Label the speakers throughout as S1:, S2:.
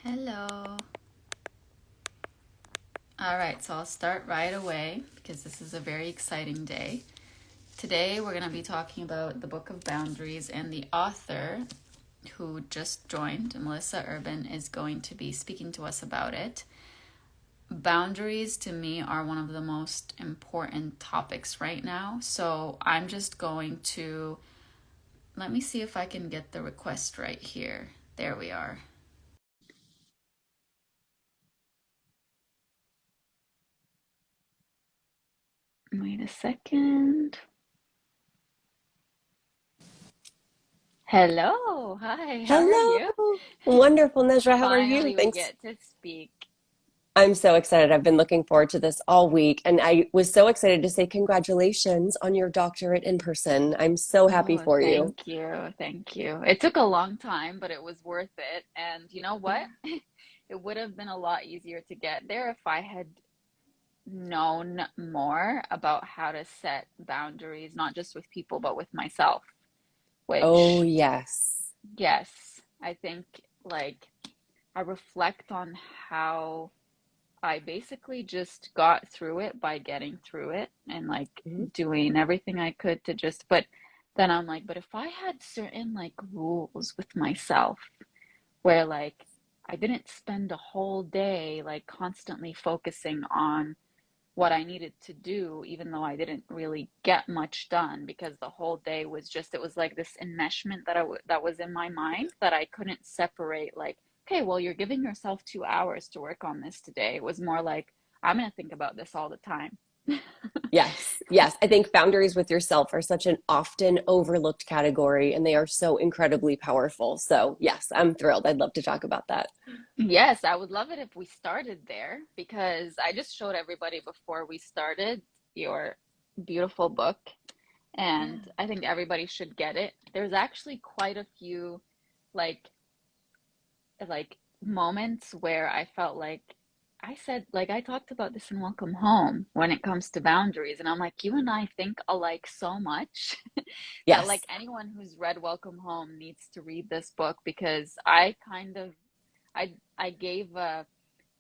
S1: Hello. All right, so I'll start right away because this is a very exciting day. Today we're going to be talking about the Book of Boundaries, and the author who just joined, Melissa Urban, is going to be speaking to us about it. Boundaries to me are one of the most important topics right now, so I'm just going to let me see if I can get the request right here. There we are. Wait a second. Hello. Hi, how are
S2: Hello.
S1: you?
S2: Wonderful, Nezra. How are you?
S1: Finally, we
S2: Thanks.
S1: get to speak.
S2: I'm so excited. I've been looking forward to this all week, and I was so excited to say congratulations on your doctorate in person. I'm so happy
S1: Oh,
S2: for you.
S1: thank you. Thank you. It took a long time, but it was worth it. And you know what? It would have been a lot easier to get there if I had known more about how to set boundaries, not just with people, but with myself,
S2: Oh,
S1: which,
S2: yes.
S1: yes, I think like I reflect on how I basically just got through it by getting through it and like
S2: Mhm.
S1: doing everything I could to just, but then I'm like, but if I had certain like rules with myself where like I didn't spend a whole day like constantly focusing on what I needed to do, even though I didn't really get much done because the whole day was just, it was like this enmeshment that was in my mind that I couldn't separate. Like, okay, well, you're giving yourself 2 hours to work on this today. It was more like, I'm going to think about this all the time.
S2: Yes. Yes. I think boundaries with yourself are such an often overlooked category, and they are so incredibly powerful. So, yes, I'm thrilled. I'd love to talk about that.
S1: Yes, I would love it if we started there because I just showed everybody before we started your beautiful book, and I think everybody should get it. There's actually quite a few like moments where I felt like I said, like, I talked about this in Welcome Home when it comes to boundaries, and I'm like, you and I think alike so much that like
S2: Yes.
S1: anyone who's read Welcome Home needs to read this book because I kind of I gave a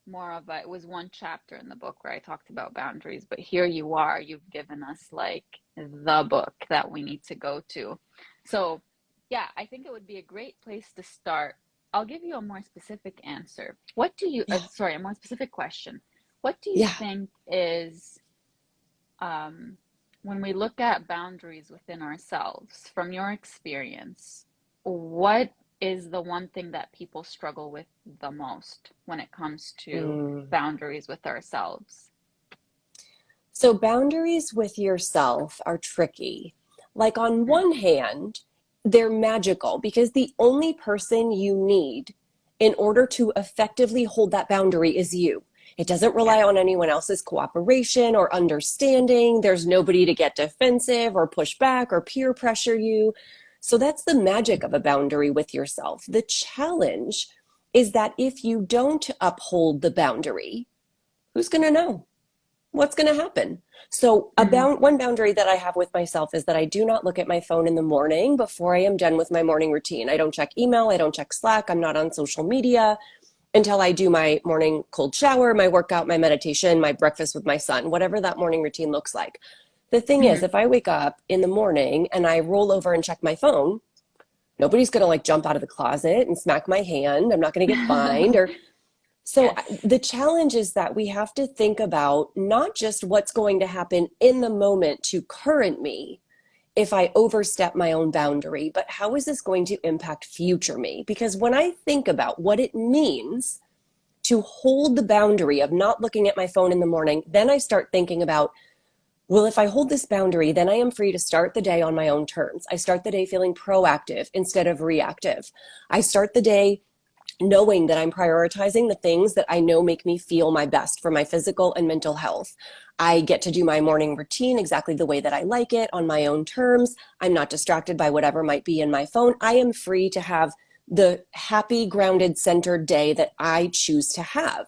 S1: more of a, it was one chapter in the book where I talked about boundaries, but here you are, you've given us like the book that we need to go to. So, yeah, I think it would be a great place to start. I'll give you a more specific answer.
S2: Yeah.
S1: Sorry, a more specific question. What do you
S2: Yeah.
S1: think is, um, when we look at boundaries within ourselves, from your experience, what is the one thing that people struggle with the most when it comes to
S2: Mm.
S1: boundaries with ourselves?
S2: So boundaries with yourself are tricky. Like on
S1: Mm,
S2: one hand, they're magical because the only person you need in order to effectively hold that boundary is you. It doesn't
S1: yeah.
S2: rely on anyone else's cooperation or understanding. There's nobody to get defensive or push back or peer pressure you. So that's the magic of a boundary with yourself. The challenge is that if you don't uphold the boundary, who's going to know? What's going to happen? So,
S1: Mm,
S2: one boundary that I have with myself is that I do not look at my phone in the morning before I am done with my morning routine. I don't check email, I don't check Slack, I'm not on social media until I do my morning cold shower, my workout, my meditation, my breakfast with my son, whatever that morning routine looks like. The thing is,
S1: mm,
S2: if I wake up in the morning and I roll over and check my phone, nobody's going to like jump out of the closet and smack my hand. I'm not going to get fined or so
S1: yes.
S2: the challenge is that we have to think about not just what's going to happen in the moment to current me if I overstep my own boundary, but how is this going to impact future me? Because when I think about what it means to hold the boundary of not looking at my phone in the morning, then I start thinking about, well, if I hold this boundary, then I am free to start the day on my own terms. I start the day feeling proactive instead of reactive. I start the day knowing that I'm prioritizing the things that I know make me feel my best for my physical and mental health. I get to do my morning routine exactly the way that I like it on my own terms. I'm not distracted by whatever might be in my phone. I am free to have the happy, grounded, centered day that I choose to have.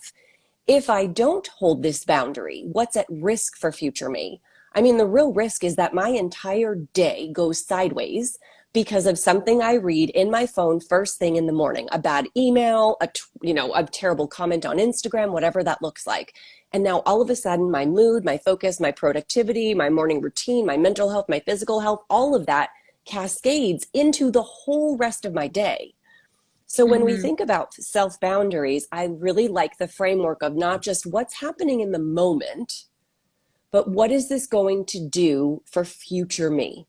S2: If I don't hold this boundary, what's at risk for future me? I mean, the real risk is that my entire day goes sideways because of something I read in my phone first thing in the morning, a bad email, a terrible comment on Instagram, whatever that looks like. And now all of a sudden my mood, my focus, my productivity, my morning routine, my mental health, my physical health, all of that cascades into the whole rest of my day. So when we
S1: Mm-hmm.
S2: think about self boundaries, I really like the framework of not just what's happening in the moment, but what is this going to do for future me?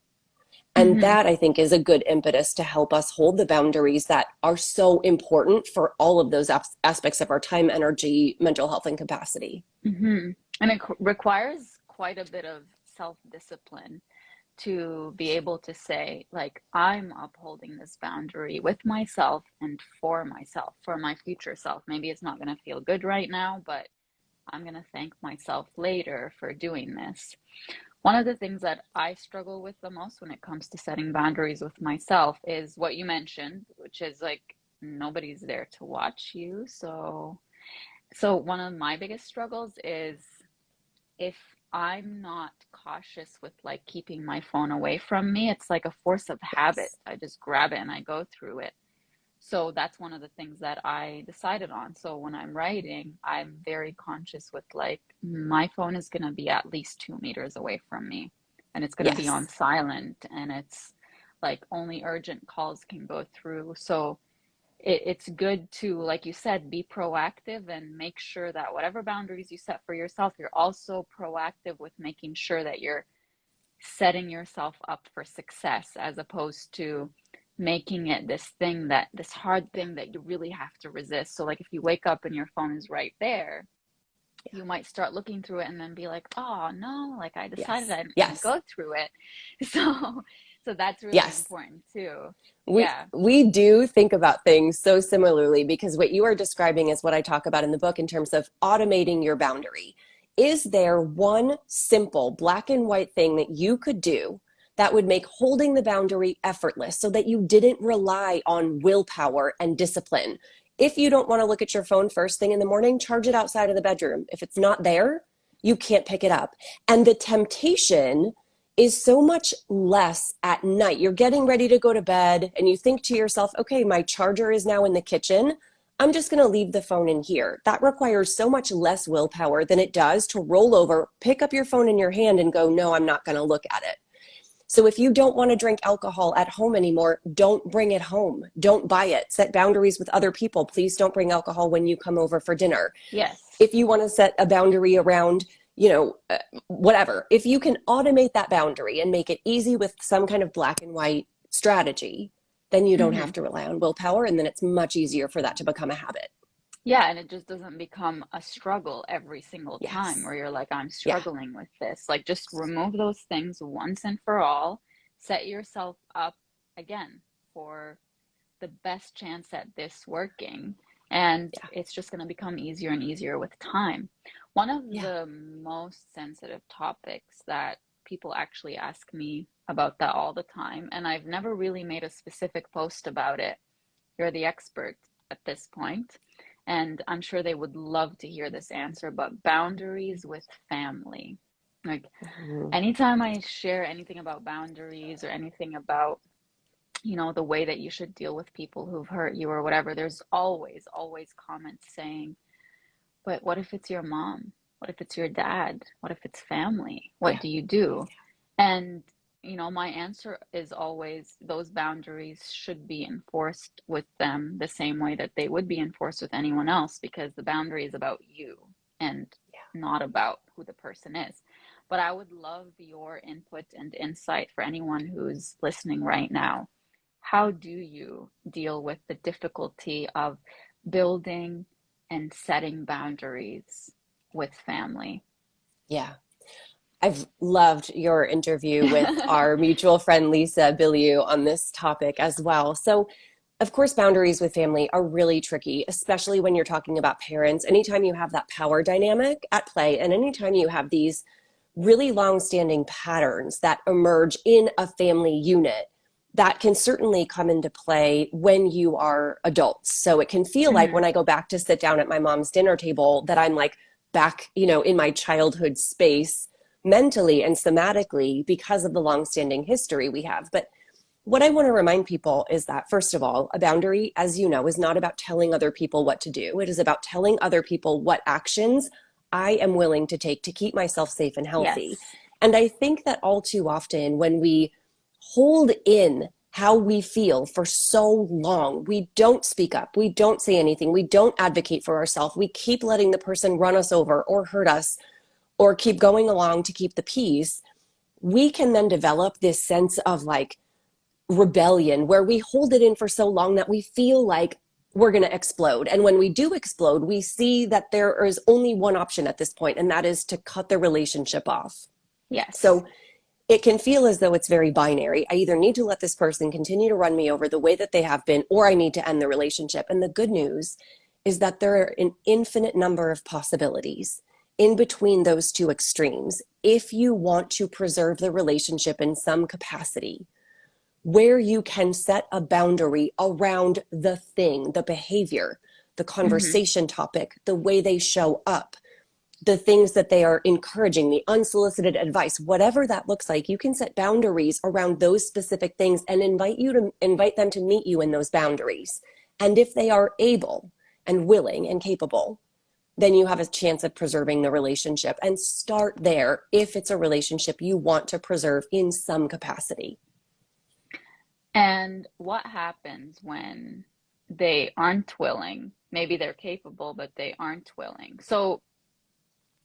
S2: And
S1: Mm-hmm.
S2: that, I think, is a good impetus to help us hold the boundaries that are so important for all of those aspects of our time, energy, mental health, and capacity.
S1: Mm-hmm. And it requires quite a bit of self-discipline to be able to say, like, I'm upholding this boundary with myself and for myself, for my future self. Maybe it's not going to feel good right now, but I'm going to thank myself later for doing this. One of the things that I struggle with the most when it comes to setting boundaries with myself is what you mentioned, which is like nobody's there to watch you. So one of my biggest struggles is if I'm not cautious with like keeping my phone away from me, it's like a force of habit.
S2: Yes.
S1: I just grab it and I go through it. So that's one of the things that I decided on. So when I'm writing, I'm very conscious with like my phone is going to be at least 2 meters away from me and it's going to be on
S2: Yes.
S1: silent and it's like only urgent calls can go through. So it's good to, like you said, be proactive and make sure that whatever boundaries you set for yourself, you're also proactive with making sure that you're setting yourself up for success as opposed to making it this hard thing that you really have to resist. So like if you wake up and your phone is right there,
S2: Yeah.
S1: you might start looking through it and then be like, oh no, like I decided
S2: Yes.
S1: I'm gonna
S2: Yes.
S1: go through it. So that's really
S2: Yes.
S1: important too.
S2: we
S1: Yeah.
S2: we do think about things so similarly, because what you are describing is what I talk about in the book in terms of automating your boundary. Is there one simple black and white thing that you could do that would make holding the boundary effortless so that you didn't rely on willpower and discipline? If you don't want to look at your phone first thing in the morning, charge it outside of the bedroom. If it's not there, you can't pick it up. And the temptation is so much less at night. You're getting ready to go to bed and you think to yourself, okay, my charger is now in the kitchen. I'm just going to leave the phone in here. That requires so much less willpower than it does to roll over, pick up your phone in your hand and go, no, I'm not going to look at it. So if you don't want to drink alcohol at home anymore, don't bring it home. Don't buy it. Set boundaries with other people. Please don't bring alcohol when you come over for dinner.
S1: Yes.
S2: If you want to set a boundary around, whatever, if you can automate that boundary and make it easy with some kind of black and white strategy, then you don't
S1: Hmm.
S2: have to rely on willpower. And then it's much easier for that to become a habit.
S1: Yeah, and it just doesn't become a struggle every single time
S2: Yes.
S1: where you're like, I'm
S2: Yeah.
S1: struggling with this. Like, just remove those things once and for all. Set yourself up again for the best chance at this working. And
S2: Yeah.
S1: it's just going to become easier and easier with time. One of
S2: Yeah.
S1: the most sensitive topics that people actually ask me about that all the time, and I've never really made a specific post about it. You're the expert at this point, and I'm sure they would love to hear this answer, but boundaries with family. Like,
S2: Mhm.
S1: anytime I share anything about boundaries or anything about, the way that you should deal with people who've hurt you or whatever, there's always comments saying, but what if it's your mom? What if it's your dad? What if it's family? What
S2: Yeah.
S1: do you do? And, my answer is always those boundaries should be enforced with them the same way that they would be enforced with anyone else, because the boundary is about you and not about who the person is. But I would love your input and insight for anyone who's listening right now. How do you deal with the difficulty of building and setting boundaries with family?
S2: Yeah. I've loved your interview with our mutual friend, Lisa Billiou, on this topic as well. So, of course, boundaries with family are really tricky, especially when you're talking about parents. Anytime you have that power dynamic at play, and anytime you have these really long-standing patterns that emerge in a family unit, that can certainly come into play when you are adults. So it can feel like
S1: Hmm.
S2: when I go back to sit down at my mom's dinner table that I'm like back, in my childhood space mentally and somatically because of the long-standing history we have. But what I want to remind people is that, first of all, a boundary, as you know, is not about telling other people what to do. It is about telling other people what actions I am willing to take to keep myself safe and healthy.
S1: Yes.
S2: And I think that all too often, when we hold in how we feel for so long, we don't speak up, we don't say anything, we don't advocate for ourselves, we keep letting the person run us over or hurt us or keep going along to keep the peace, we can then develop this sense of like rebellion where we hold it in for so long that we feel like we're going to explode. And when we do explode, we see that there is only one option at this point, and that is to cut the relationship off.
S1: Yes.
S2: So it can feel as though it's very binary. I either need to let this person continue to run me over the way that they have been, or I need to end the relationship. And the good news is that there are an infinite number of possibilities in between those two extremes if you want to preserve the relationship in some capacity, where you can set a boundary around the thing, the behavior, the
S1: Mm-hmm.
S2: conversation topic, the way they show up, the things that they are encouraging, the unsolicited advice, whatever that looks like. You can set boundaries around those specific things and invite them to meet you in those boundaries. And if they are able and willing and capable, then you have a chance of preserving the relationship, and start there if it's a relationship you want to preserve in some capacity.
S1: And what happens when they aren't willing? Maybe they're capable, but they aren't willing. So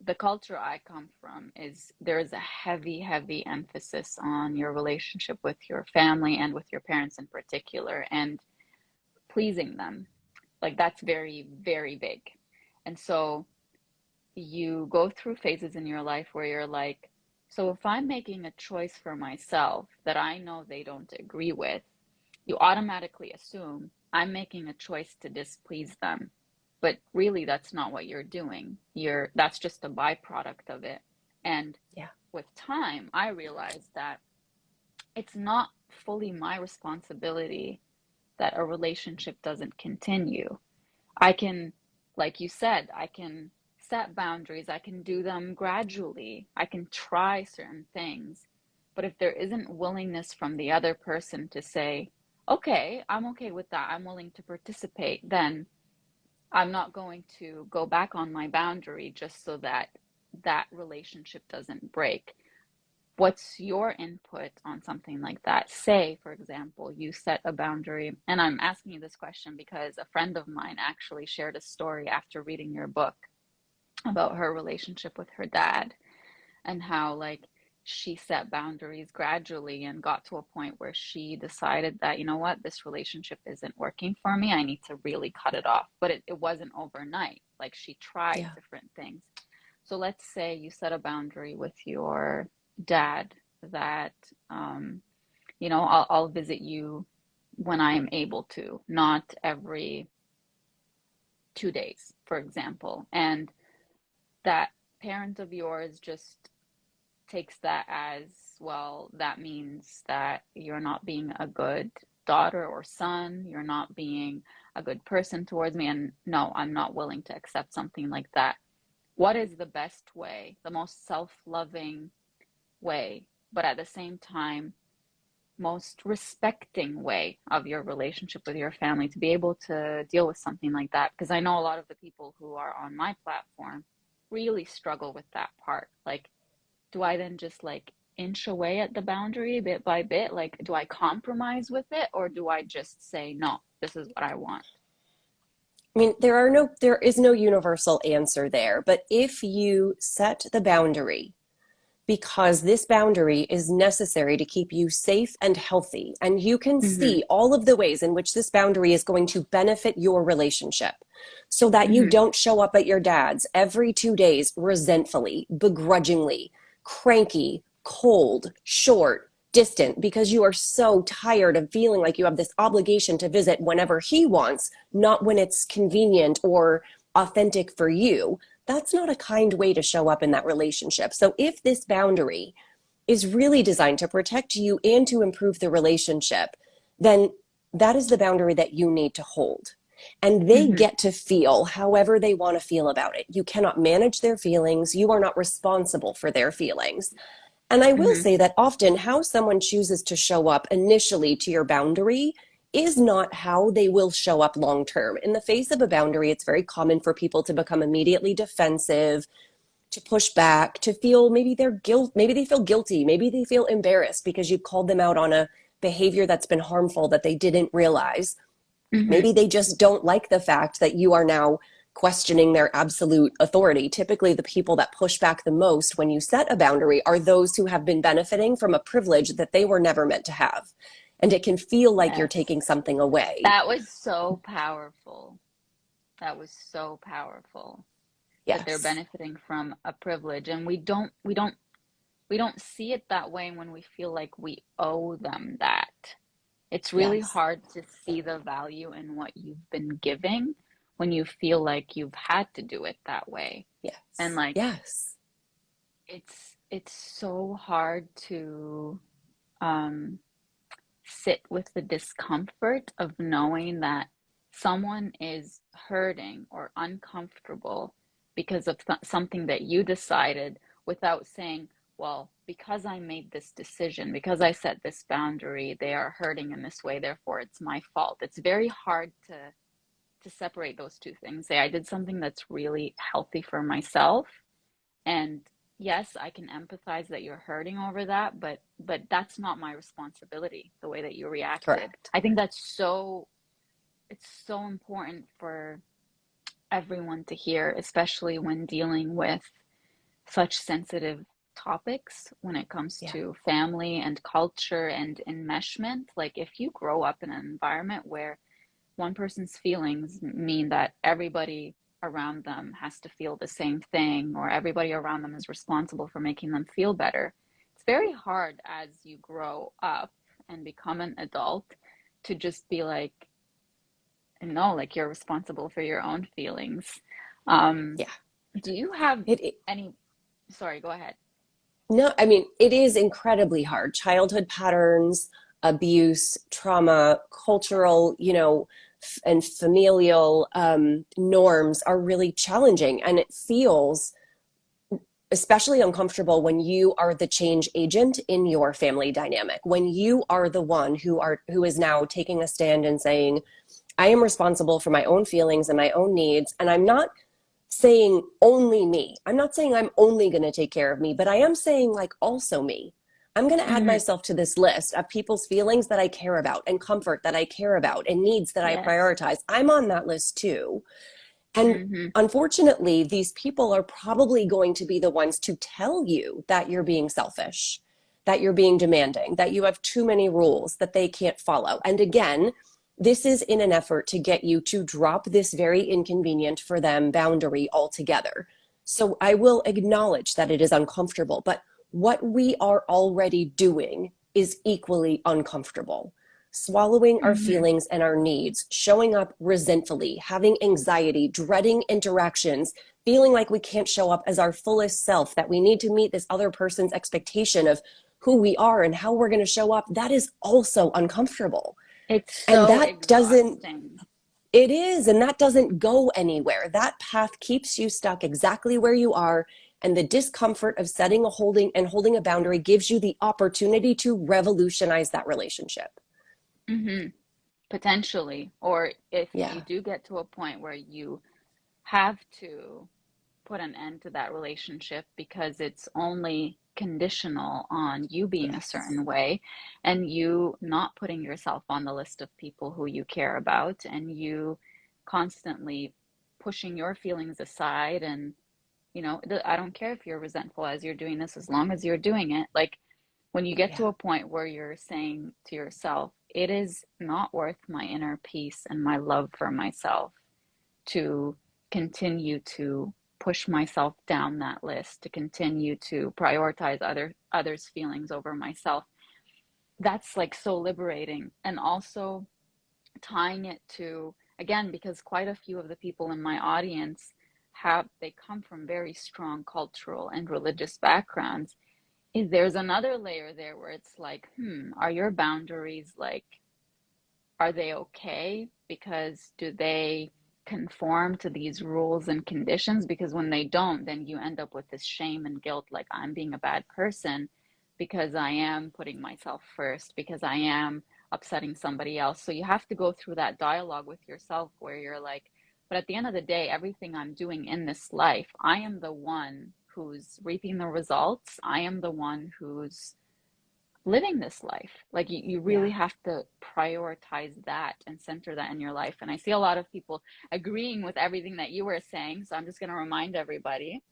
S1: the culture I come from is there is a heavy, heavy emphasis on your relationship with your family and with your parents in particular, and pleasing them. Like that's very, very big. And so you go through phases in your life where you're like, so if I'm making a choice for myself that I know they don't agree with, you automatically assume I'm making a choice to displease them. But really, that's not what you're doing. That's just a byproduct of it. And
S2: Yeah.
S1: with time, I realized that it's not fully my responsibility that a relationship doesn't continue. I can, like you said, I can set boundaries, I can do them gradually, I can try certain things. But if there isn't willingness from the other person to say, okay, I'm okay with that, I'm willing to participate, then I'm not going to go back on my boundary just so that that relationship doesn't break. What's your input on something like that? Say, for example, you set a boundary, and I'm asking you this question because a friend of mine actually shared a story after reading your book about her relationship with her dad and how, like, she set boundaries gradually and got to a point where she decided that, you know what, this relationship isn't working for me. I need to really cut it off. But it wasn't overnight. Like, she tried
S2: Yeah.
S1: different things. So let's say you set a boundary with your dad that, um, I'll visit you when I am able to, not every 2 days, for example. And that parent of yours just takes that as, well, that means that you're not being a good daughter or son, you're not being a good person towards me. And no, I'm not willing to accept something like that. What is the best way, the most self loving way, but at the same time, most respecting way of your relationship with your family to be able to deal with something like that? Because I know a lot of the people who are on my platform really struggle with that part. Like, do I then just like inch away at the boundary bit by bit? Like, do I compromise with it, or do I just say, no, this is what I want?
S2: I mean, there is no universal answer there, but if you set the boundary because this boundary is necessary to keep you safe and healthy, and you can
S1: Mm-hmm.
S2: see all of the ways in which this boundary is going to benefit your relationship, so that you
S1: Mm-hmm.
S2: don't show up at your dad's every 2 days resentfully, begrudgingly, cranky, cold, short, distant, because you are so tired of feeling like you have this obligation to visit whenever he wants, not when it's convenient or authentic for you. That's not a kind way to show up in that relationship. So if this boundary is really designed to protect you and to improve the relationship, then that is the boundary that you need to hold. And they
S1: Mm-hmm.
S2: get to feel however they want to feel about it. You cannot manage their feelings. You are not responsible for their feelings. And I will
S1: Hmm.
S2: say that often how someone chooses to show up initially to your boundary is not how they will show up long term. In the face of a boundary, it's very common for people to become immediately defensive, to push back, to feel maybe they feel guilty, maybe they feel embarrassed because you called them out on a behavior that's been harmful that they didn't realize.
S1: Hmm.
S2: Maybe they just don't like the fact that you are now questioning their absolute authority. Typically, the people that push back the most when you set a boundary are those who have been benefiting from a privilege that they were never meant to have. And it can feel like you're
S1: Yes.
S2: taking something away.
S1: That was so powerful. That was so powerful that they're
S2: Yes.
S1: benefiting from a privilege, and we don't see it that way when we feel like we owe them that. It's really
S2: Yes.
S1: hard to see the value in what you've been giving when you feel like you've had to do it that way. And
S2: Yes.
S1: like
S2: Yes.
S1: it's so hard to um sit with the discomfort of knowing that someone is hurting or uncomfortable because of something that you decided without saying, well, because I made this decision, because I set this boundary, they are hurting in this way, therefore it's my fault. It's very hard to separate those two things. Say I did something that's really healthy for myself, and yes, I can empathize that you're hurting over that, but that's not my responsibility, the way that you reacted.
S2: Correct.
S1: I think it's so important for everyone to hear, especially when dealing with such sensitive topics when it comes
S2: Yeah.
S1: to family and culture and enmeshment. Like if you grow up in an environment where one person's feelings mean that everybody around them has to feel the same thing, or everybody around them is responsible for making them feel better. It's very hard as you grow up and become an adult to just be like, no, like you're responsible for your own feelings. Um,
S2: Yeah.
S1: do you have
S2: It,
S1: any, sorry, go ahead.
S2: No, I mean, it is incredibly hard. Childhood patterns, abuse, trauma, cultural, and familial norms are really challenging. And it feels especially uncomfortable when you are the change agent in your family dynamic, when you are the one who is now taking a stand and saying, I am responsible for my own feelings and my own needs. And I'm not saying only me. I'm not saying I'm only going to take care of me, but I am saying like also me. I'm going to add
S1: Hmm.
S2: myself to this list of people's feelings that I care about and comfort that I care about and needs that I
S1: Yes.
S2: prioritize. I'm on that list too. And
S1: Hmm.
S2: unfortunately, these people are probably going to be the ones to tell you that you're being selfish, that you're being demanding, that you have too many rules that they can't follow. And again, this is in an effort to get you to drop this very inconvenient for them boundary altogether. So I will acknowledge that it is uncomfortable, but what we are already doing is equally uncomfortable. Swallowing our
S1: Hmm.
S2: feelings and our needs, showing up resentfully, having anxiety, dreading interactions, feeling like we can't show up as our fullest self, that we need to meet this other person's expectation of who we are and how we're going to show up, that is also uncomfortable.
S1: It's
S2: And
S1: so
S2: that doesn't,
S1: exhausting.
S2: it is, and that doesn't go anywhere. That path keeps you stuck exactly where you are. And the discomfort of setting a holding a boundary gives you the opportunity to revolutionize that relationship.
S1: Hmm. Potentially, or if you
S2: Yeah.
S1: do get to a point where you have to put an end to that relationship because it's only conditional on you being a
S2: Yes.
S1: certain way and you not putting yourself on the list of people who you care about, and you constantly pushing your feelings aside, and I don't care if you're resentful as you're doing this, as long as you're doing it. Like when you get
S2: Yeah.
S1: to a point where you're saying to yourself, it is not worth my inner peace and my love for myself to continue to push myself down that list, to continue to prioritize others' feelings over myself. That's like so liberating. And also tying it to, again, because quite a few of the people in my audience they come from very strong cultural and religious backgrounds. There's another layer there where it's like, are your boundaries like, are they okay? Because do they conform to these rules and conditions? Because when they don't, then you end up with this shame and guilt, like I'm being a bad person. because I am putting myself first, because I am upsetting somebody else. So you have to go through that dialogue with yourself where you're like, but at the end of the day, everything I'm doing in this life, I am the one who's reaping the results. I am the one who's living this life. Like you really
S2: Yeah.
S1: have to prioritize that and center that in your life. And I see a lot of people agreeing with everything that you were saying. So I'm just going to remind everybody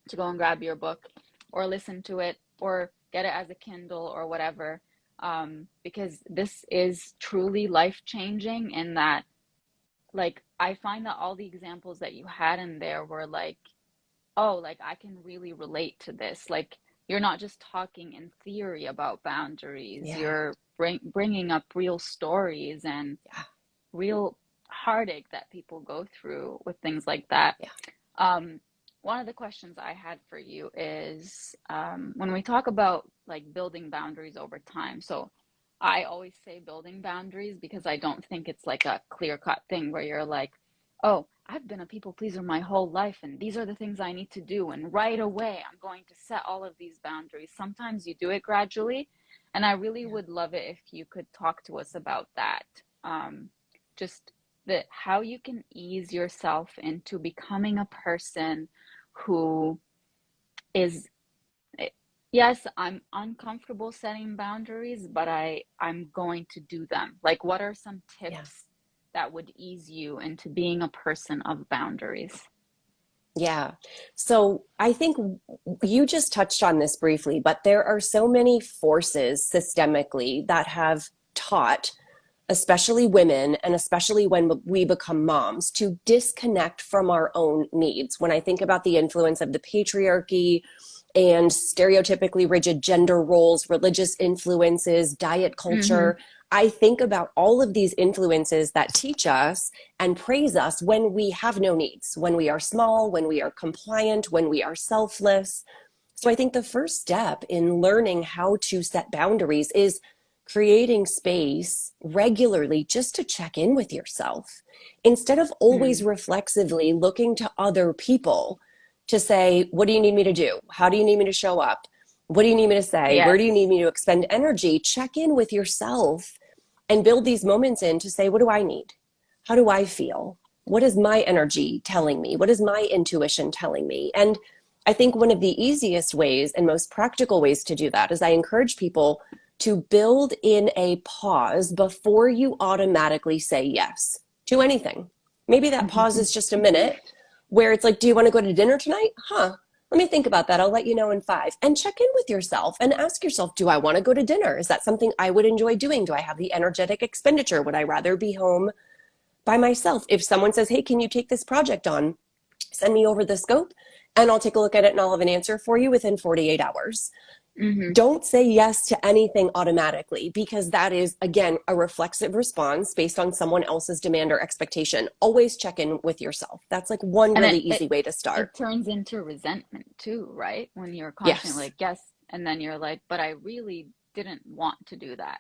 S1: to go and grab your book or listen to it or get it as a Kindle or whatever. Because this is truly life changing in that, like, I find that all the examples that you had in there were like, oh, like I can really relate to this. Like, you're not just talking in theory about boundaries,
S2: Yeah.
S1: you're bringing up real stories and
S2: Yeah.
S1: real heartache that people go through with things like that.
S2: Yeah.
S1: Um, one of the questions I had for you is when we talk about like building boundaries over time. So I always say building boundaries because I don't think it's like a clear cut thing where you're like, oh, I've been a people pleaser my whole life and these are the things I need to do. And right away, I'm going to set all of these boundaries. Sometimes you do it gradually. And I really
S2: Yeah.
S1: would love it if you could talk to us about that. Just that how you can ease yourself into becoming a person who is, yes, I'm uncomfortable setting boundaries, but I'm going to do them. Like, what are some
S2: Yeah.
S1: tips that would ease you into being a person of boundaries?
S2: Yeah. So I think you just touched on this briefly, but there are so many forces systemically that have taught, especially women, and especially when we become moms, to disconnect from our own needs. When I think about the influence of the patriarchy and stereotypically rigid gender roles, religious influences, diet
S1: Mm-hmm.
S2: culture, I think about all of these influences that teach us and praise us when we have no needs, when we are small, when we are compliant, when we are selfless. So I think the first step in learning how to set boundaries is creating space regularly just to check in with yourself instead of always
S1: Mm.
S2: reflexively looking to other people to say, what do you need me to do? How do you need me to show up? What do you need me to say? Where do you need
S1: Yes.
S2: me to expend energy? Check in with yourself and build these moments in to say, what do I need? How do I feel? What is my energy telling me? What is my intuition telling me? And I think one of the easiest ways and most practical ways to do that is I encourage people to build in a pause before you automatically say yes to anything. Maybe that pause is just a minute where it's like, do you want to go to dinner tonight? Huh. Let me think about that. I'll let you know in 5. And check in with yourself and ask yourself, do I want to go to dinner? Is that something I would enjoy doing? Do I have the energetic expenditure? Would I rather be home by myself? If someone says, hey, can you take this project on? Send me over the scope and I'll take a look at it and I'll have an answer for you within 48 hours.
S1: Mm-hmm.
S2: Don't say yes to anything automatically because that is, again, a reflexive response based on someone else's demand or expectation. Always check in with yourself. That's like one
S1: And
S2: really
S1: it,
S2: easy
S1: it
S2: way to start.
S1: it turns into resentment too, right? When you're constantly
S2: Yes.
S1: like, yes, and then you're like, but I really didn't want to do that.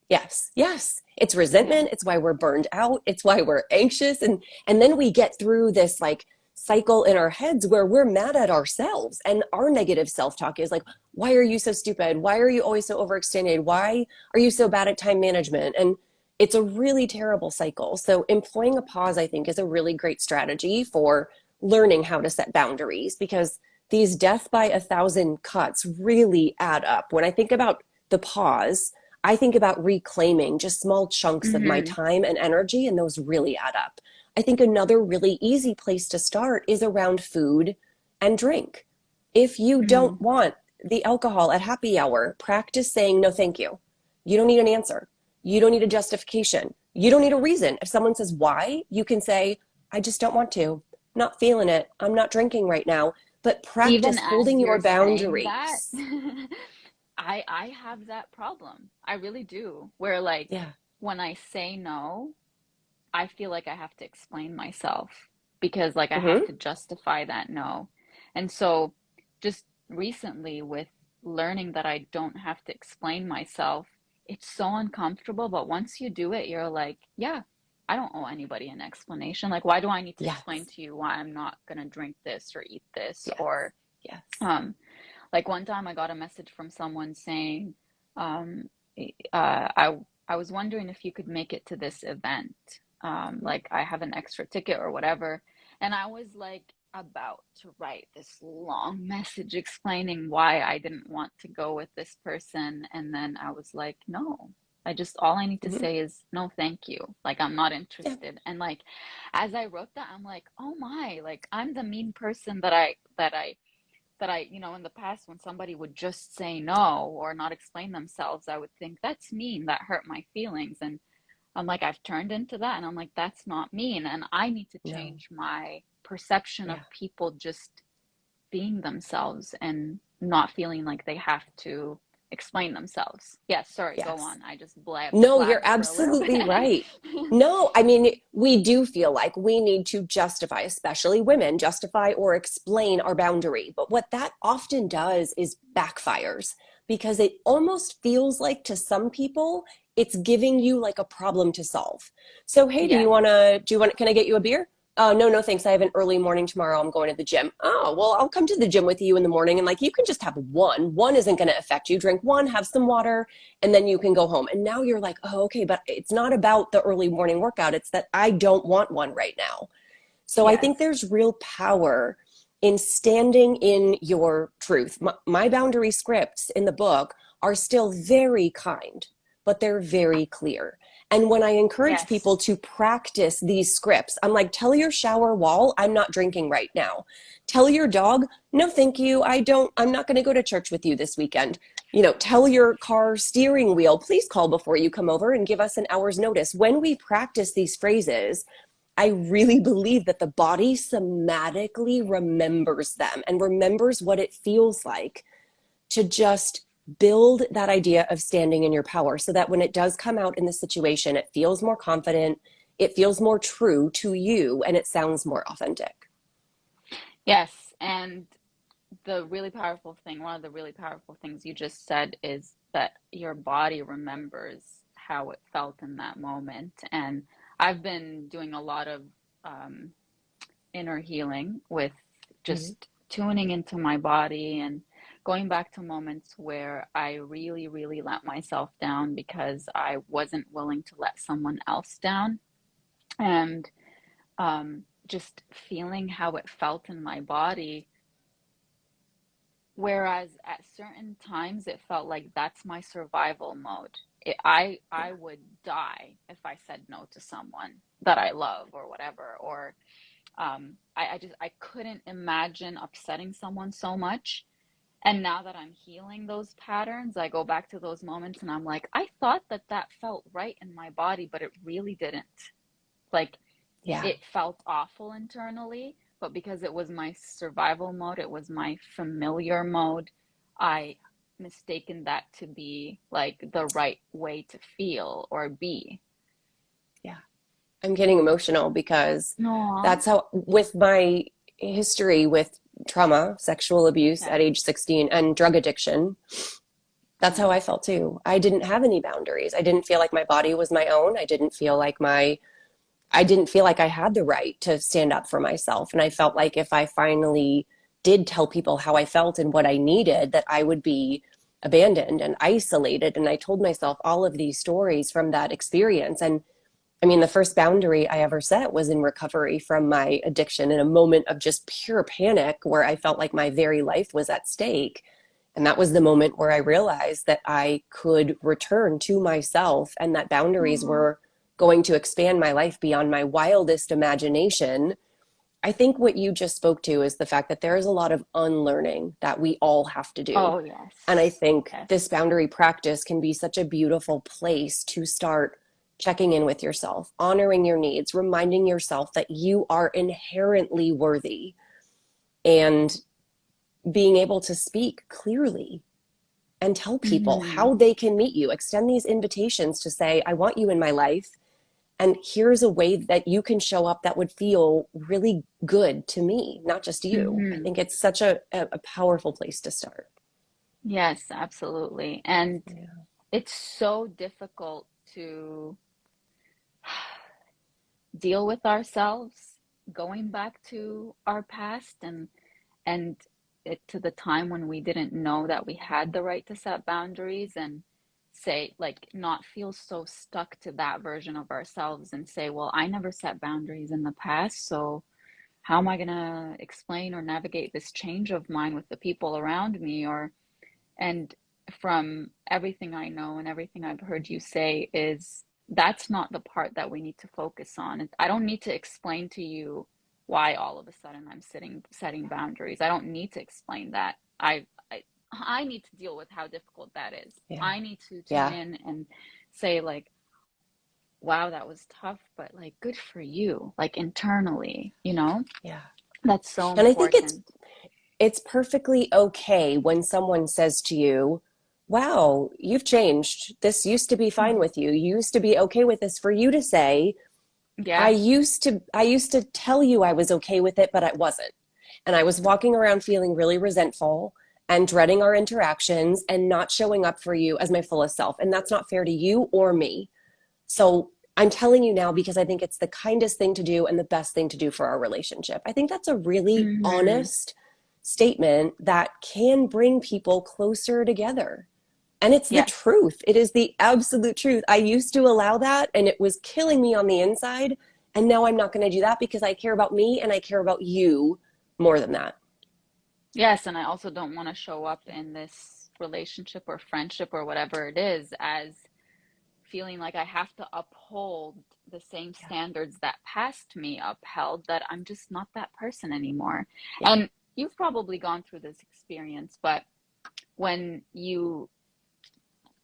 S2: Yes. Yes. It's
S1: Yeah.
S2: resentment. It's why we're burned out. It's why we're anxious. And then we get through this like cycle in our heads where we're mad at ourselves and our negative self-talk is like, why are you so stupid? Why are you always so overextended? Why are you so bad at time management? And it's a really terrible cycle. So employing a pause, I think, is a really great strategy for learning how to set boundaries because these death by a thousand cuts really add up. When I think about the pause, I think about reclaiming just small chunks of my
S1: Mm-hmm.
S2: time and energy, and those really add up. I think another really easy place to start is around food and drink. If you
S1: Mm-hmm.
S2: don't want the alcohol at happy hour, practice saying no, thank you. You don't need an answer. You don't need a justification. You don't need a reason. If someone says why, you can say, I just don't want to. I'm not feeling it. I'm not drinking right now. But
S1: Even
S2: practice
S1: as
S2: holding your
S1: you're saying that,
S2: boundaries.
S1: I have that problem. I really do. Where like
S2: Yeah.
S1: when I say no, I feel like I have to explain myself because like I have
S2: Mm-hmm.
S1: to justify that no. And so just recently with learning that I don't have to explain myself, it's so uncomfortable, but once you do it, you're like, yeah, I don't owe anybody an explanation. Like, why do I need to explain
S2: Yes.
S1: to you why I'm not gonna drink this or eat this
S2: Yes.
S1: or
S2: Yes.
S1: um Like one time I got a message from someone saying, um, I was wondering if you could make it to this event. Like I have an extra ticket or whatever. And I was like about to write this long message explaining why I didn't want to go with this person. And then I was like, no, all I need to
S2: Mhm.
S1: say is no, thank you. Like I'm not
S2: Yeah.
S1: interested. And like as I wrote that, I'm like, oh my, like I'm the mean person in the past when somebody would just say no or not explain themselves, I would think that's mean, that hurt my feelings. And I'm like, I've turned into that. And I'm like, that's not mean. And I need to
S2: No.
S1: change my perception of
S2: Yeah.
S1: people just being themselves and not feeling like they have to explain themselves. Yeah, sorry, go
S2: Yes.
S1: on. I just
S2: No, you're
S1: blabbed for a little
S2: absolutely
S1: bit.
S2: right. No, I mean, we do feel like we need to justify, especially women, justify or explain our boundary. But what that often does is backfires because it almost feels like to some people, it's giving you like a problem to solve. So, hey,
S1: Yes.
S2: can I get you a beer? Oh, no, no, thanks. I have an early morning tomorrow. I'm going to the gym. Oh, well, I'll come to the gym with you in the morning. And like, you can just have one. One isn't going to affect you. Drink one, have some water, and then you can go home. And now you're like, oh, okay, but it's not about the early morning workout. It's that I don't want one right now. So I
S1: Yes.
S2: think there's real power in standing in your truth. My boundary scripts in the book are still very kind, but they're very clear. And when I encourage
S1: Yes.
S2: people to practice these scripts, I'm like, tell your shower wall, I'm not drinking right now. Tell your dog, no, thank you. I'm not going to go to church with you this weekend. Tell your car steering wheel, please call before you come over and give us an hour's notice. When we practice these phrases, I really believe that the body somatically remembers them and remembers what it feels like to just build that idea of standing in your power so that when it does come out in the situation, it feels more confident, it feels more true to you, and it sounds more authentic.
S1: Yes. And one of the really powerful things you just said is that your body remembers how it felt in that moment. And I've been doing a lot of um, inner healing with
S2: Mm-hmm.
S1: just tuning into my body and going back to moments where I really, really let myself down because I wasn't willing to let someone else down. And just feeling how it felt in my body. Whereas at certain times it felt like that's my survival mode. I
S2: Yeah.
S1: would die if I said no to someone that I love or whatever. Or I couldn't imagine upsetting someone so much. And now that I'm healing those patterns, I go back to those moments and I'm like, I thought that that felt right in my body, but it really didn't. Like
S2: Yeah.
S1: it felt awful internally, but because it was my survival mode, it was my familiar mode, I mistaken that to be like the right way to feel or be.
S2: Yeah. I'm getting emotional because
S1: No.
S2: that's how, with my history with trauma, sexual abuse at
S1: Yes.
S2: age 16, and drug addiction, that's how
S1: Yes.
S2: I felt too. I didn't have any boundaries. I didn't feel like my body was my own. I didn't feel like I had the right to stand up for myself. And I felt like if I finally did tell people how I felt and what I needed, that I would be abandoned and isolated. And I told myself all of these stories from that experience. And I mean, the first boundary I ever set was in recovery from my addiction in a moment of just pure panic where I felt like my very life was at stake. And that was the moment where I realized that I could return to myself and that boundaries
S1: Oh,
S2: were going to expand my life beyond my wildest imagination. I think what you just spoke to is the fact that there is a lot of unlearning that we all have to do.
S1: oh
S2: And I
S1: yes.
S2: think
S1: Yes.
S2: this boundary practice can be such a beautiful place to start checking in with yourself, honoring your needs, reminding yourself that you are inherently worthy, and being able to speak clearly and tell people
S1: Mm-hmm.
S2: how they can meet you. Extend these invitations to say, I want you in my life. And here's a way that you can show up that would feel really good to me, not just you. I
S1: Mm-hmm.
S2: think it's such a powerful place to start.
S1: Yes, absolutely. And
S2: Yeah.
S1: it's so difficult to deal with ourselves going back to our past and it to the time when we didn't know that we had the right to set boundaries and say, like, not feel so stuck to that version of ourselves and say, well, I never set boundaries in the past, so how am I going to explain or navigate this change of mine with the people around me? Or, and from everything I know and everything I've heard you say, is that's not the part that we need to focus on. I don't need to explain to you why all of a sudden I'm setting boundaries. I don't need to explain that. I need to deal with how difficult that is.
S2: Yeah.
S1: I need to tune
S2: Yeah.
S1: in and say, like, wow, that was tough, but like, good for you, like internally,
S2: Yeah.
S1: that's so
S2: And I think
S1: important.
S2: it's perfectly okay when someone says to you, wow, you've changed. This used to be fine
S1: Mhm.
S2: with you. You used to be okay with this. For you to say,
S1: Yeah.
S2: I used to tell you I was okay with it, but I wasn't. And I was walking around feeling really resentful and dreading our interactions and not showing up for you as my fullest self. And that's not fair to you or me. So I'm telling you now because I think it's the kindest thing to do and the best thing to do for our relationship. I think that's a really
S1: Hmm.
S2: honest statement that can bring people closer together. And it's the
S1: Yes.
S2: truth. It is the absolute truth. I used to allow that and it was killing me on the inside. And now I'm not going to do that because I care about me and I care about you more than that.
S1: Yes, and I also don't want to show up in this relationship or friendship or whatever it is as feeling like I have to uphold the same
S2: Yeah.
S1: standards that past me upheld, that I'm just not that person anymore.
S2: Yeah.
S1: And you've probably gone through this experience, but when you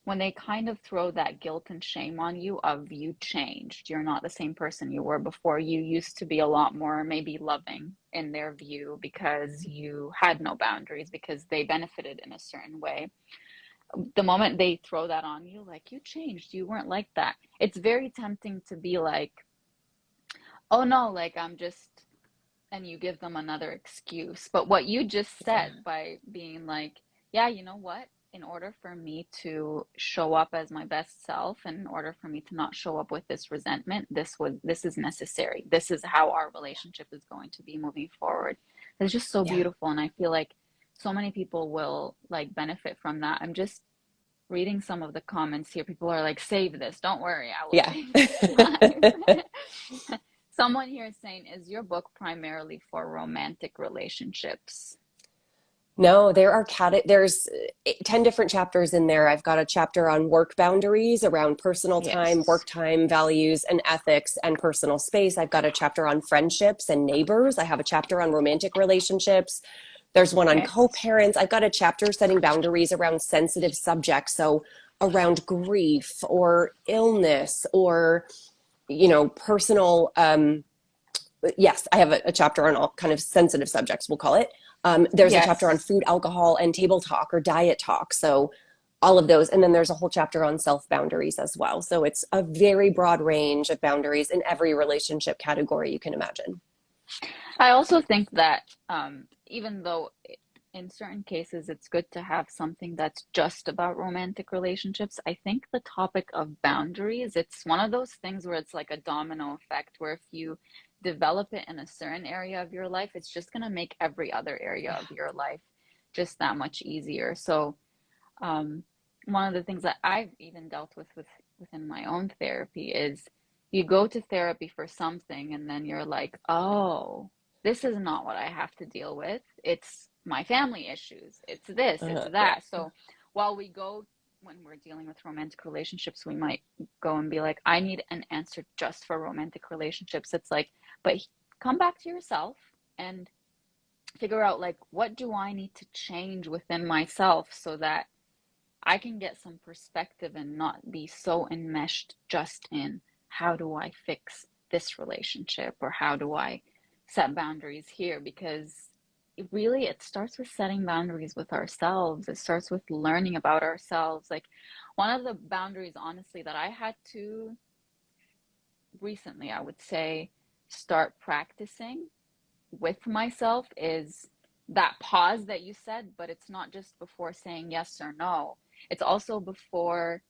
S1: when they kind of throw that guilt and shame on you of you changed, you're not the same person you were before, you used to be a lot more maybe loving in their view because you had no boundaries, because they benefited in a certain way. The moment they throw that on you, like, you changed, you weren't like that, it's very tempting to be like, oh no, like, I'm just, and you give them another excuse. But what you just
S2: Yeah.
S1: said by being like, yeah, you know what? In order for me to show up as my best self, and in order for me to not show up with this resentment, this is necessary. This is how our relationship is going to be moving forward. It's just so
S2: Yeah.
S1: beautiful, and I feel like so many people will like benefit from that. I'm just reading some of the comments here. People are like, save this. Don't worry, I will
S2: Yeah.
S1: save this live. Someone here is saying, is your book primarily for romantic relationships?
S2: No, there's 10 different chapters in there. I've got a chapter on work boundaries around personal time,
S1: Yes.
S2: work time values and ethics and personal space. I've got a chapter on friendships and neighbors. I have a chapter on romantic relationships. There's one on
S1: Okay.
S2: co-parents. I've got a chapter setting boundaries around sensitive subjects. So around grief or illness or, personal, yes, I have a chapter on all kind of sensitive subjects, we'll call it. There's a chapter on
S1: Yes.
S2: food, alcohol, and table talk or diet talk. So all of those. And then there's a whole chapter on self boundaries as well. So it's a very broad range of boundaries in every relationship category you can imagine.
S1: I also think that even though in certain cases it's good to have something that's just about romantic relationships, I think the topic of boundaries, it's one of those things where it's like a domino effect, where if you develop it in a certain area of your life, it's just going to make every other area
S2: Yeah.
S1: of your life just that much easier. So um, one of the things that I've even dealt with within my own therapy is you go to therapy for something and then you're like, oh, this is not what I have to deal with. It's my family issues. It's this, it's
S2: Yeah.
S1: that. So while we go, when we're dealing with romantic relationships, we might go and be like, I need an answer just for romantic relationships. It's like, but come back to yourself and figure out, like, what do I need to change within myself so that I can get some perspective and not be so enmeshed just in how do I fix this relationship or how do I set boundaries here, because it starts with setting boundaries with ourselves. It starts with learning about ourselves. Like, one of the boundaries, honestly, that I had to recently, I would say, start practicing with myself is that pause that you said, but it's not just before saying yes or no. It's also before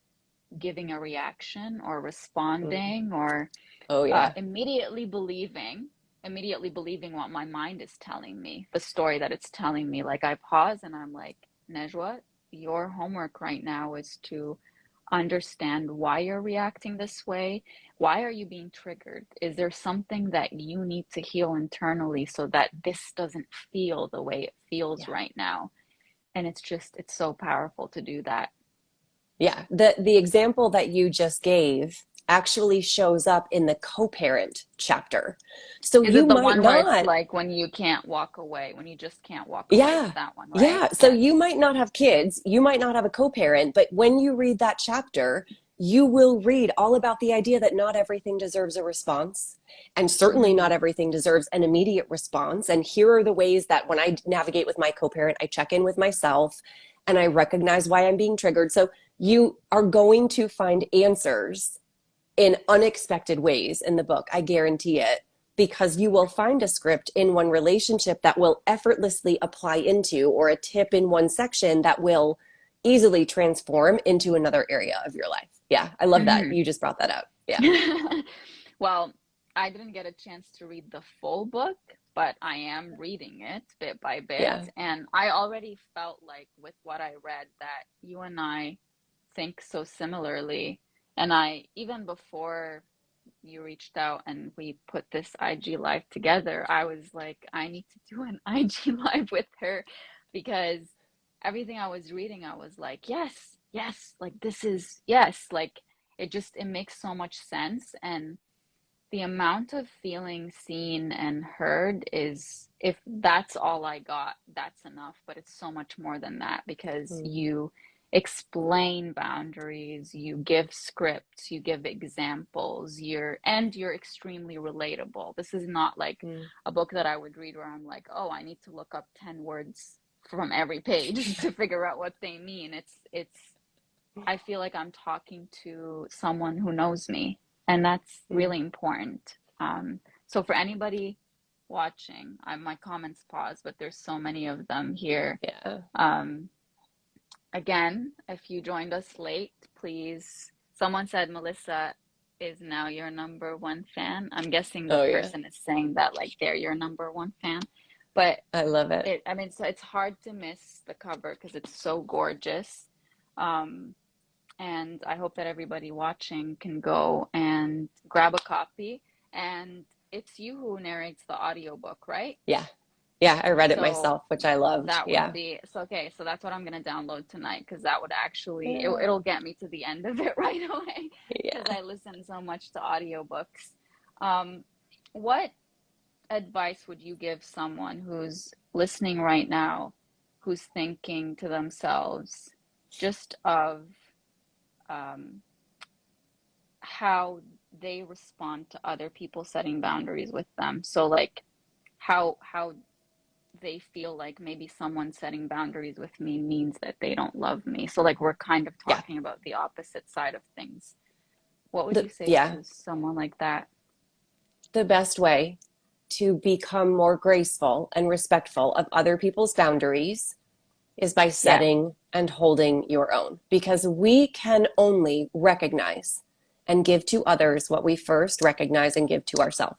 S1: giving a reaction or
S2: Mm.
S1: responding or
S2: Oh, yeah.
S1: immediately believing. immediately believing what my mind is telling me, the story that it's telling me. Like I pause and I'm like, Nejwa, your homework right now is to understand why you're reacting this way. Why are you being triggered? Is there something that you need to heal internally so that this doesn't feel the way it feels
S2: Yeah.
S1: right now? And it's so powerful to do that.
S2: Yeah, the example that you just gave actually shows up in the co-parent chapter. So
S1: Is
S2: you
S1: it the
S2: might
S1: one where it's
S2: not,
S1: like when you can't walk away, when you just can't walk away? It's
S2: yeah.
S1: that one, right?
S2: Yeah, so
S1: Yes.
S2: you might not have kids, you might not have a co-parent, but when you read that chapter, you will read all about the idea that not everything deserves a response, and certainly not
S1: Mm-hmm.
S2: everything deserves an immediate response. And here are the ways that when I navigate with my co-parent, I check in with myself and I recognize why I'm being triggered. So you are going to find answers in unexpected ways in the book. I guarantee it, because you will find a script in one relationship that will effortlessly apply into, or a tip in one section that will easily transform into another area of your life. Yeah, I love that.
S1: Mm-hmm.
S2: You just brought that out. Yeah.
S1: Well, I didn't get a chance to read the full book, but I am reading it bit by bit.
S2: Yeah.
S1: And I already felt like with what I read that you and I think so similarly. And I, even before you reached out and we put this IG live together, I was like, I need to do an IG live with her because everything I was reading, I was like, yes, yes, like this is, yes, like it makes so much sense. And the amount of feeling seen and heard is, if that's all I got, that's enough. But it's so much more than that because
S2: Mm,
S1: you explain boundaries, you give scripts, you give examples, you're extremely relatable. This is not like
S2: mm,
S1: a book that I would read where I'm like, oh, I need to look up 10 words from every page to figure out what they mean. It's I feel like I'm talking to someone who knows me, and that's
S2: mm.
S1: really important. So for anybody watching, my comments pause, but there's so many of them here.
S2: Yeah.
S1: Um, Again, if you joined us late, please. Someone said Melissa is now your number one fan. I'm guessing the
S2: Oh, yeah.
S1: person is saying that like they're your number one fan, but
S2: I love it.
S1: I mean, so it's hard to miss the cover because it's so gorgeous. Um, and I hope that everybody watching can go and grab a copy. And it's you who narrates the audiobook, right?
S2: Yeah. Yeah. I read it
S1: So
S2: myself, which I loved.
S1: that would
S2: Yeah.
S1: be so okay. So that's what I'm gonna download tonight because that would actually
S2: Yeah.
S1: it'll get me to the end of it right away because
S2: Yeah.
S1: I listen so much to audiobooks. Um, what advice would you give someone who's listening right now, who's thinking to themselves just of um, how they respond to other people setting boundaries with them. So like how they feel like maybe someone setting boundaries with me means that they don't love me. So like we're kind of
S2: Yeah.
S1: talking about the opposite side of things. What would you
S2: The,
S1: say
S2: yeah.
S1: to someone like that?
S2: The best way to become more graceful and respectful of other people's boundaries is by
S1: Yeah.
S2: setting and holding your own, because we can only recognize and give to others what we first recognize and give to ourselves.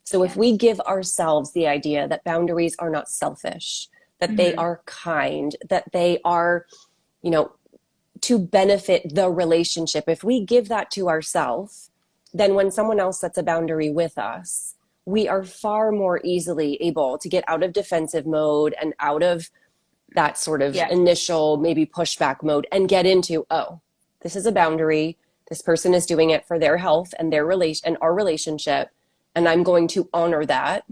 S2: So if we
S1: Yes.
S2: give ourselves the idea that boundaries are not selfish, that they
S1: Mm-hmm.
S2: are kind, that they are, you know, to benefit the relationship, if we give that to ourselves, then when someone else sets a boundary with us, we are far more easily able to get out of defensive mode and out of that sort of
S1: Yes.
S2: initial maybe pushback mode and get into, oh, this is a boundary. This person is doing it for their health and their relation and our relationship. And I'm going to honor that